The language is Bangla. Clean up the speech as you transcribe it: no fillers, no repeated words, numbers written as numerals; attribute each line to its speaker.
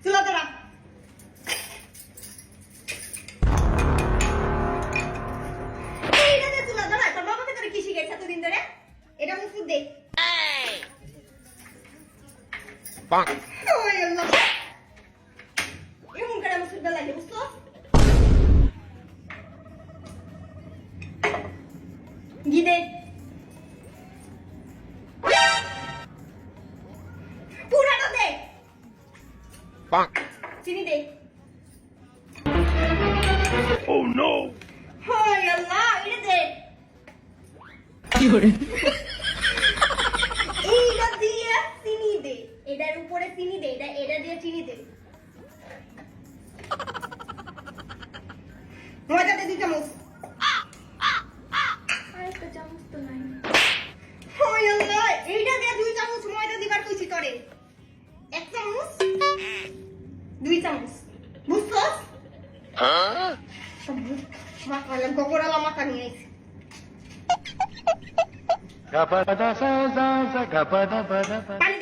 Speaker 1: চুলা ধরা। এইটা দিয়ে চুলা ধরা। তোর বাবাকে তোরে কি শিখাইছে এতদিন ধরে? এটা মুখ দে। ওই আল্লাহ। এমন করে মুখ দে লাগে, বুঝছো? গিদে। পুরাটা দে। চিনি দে।
Speaker 2: Oh no!
Speaker 1: ওই আল্লাহ, এটা দে।
Speaker 3: কি করে?
Speaker 1: এইটা দিয়ে চিনি দে। এটার উপরে চিনি দে। এটা দিয়ে চিনি দে। ময়দা দে 2 চামচ।
Speaker 4: আরেকটা চামচ তো নাই।
Speaker 1: ওই আল্লাহ, এইটা দিয়ে 2 চামচ ময়দা দিবার কইছি তোরে। 1 চামচ 2 চামচ, বুঝছস? মাখালা গোবরালা মাখা নিয়ে আইছি।
Speaker 2: Gapada sa sa gapada pada.
Speaker 1: পানি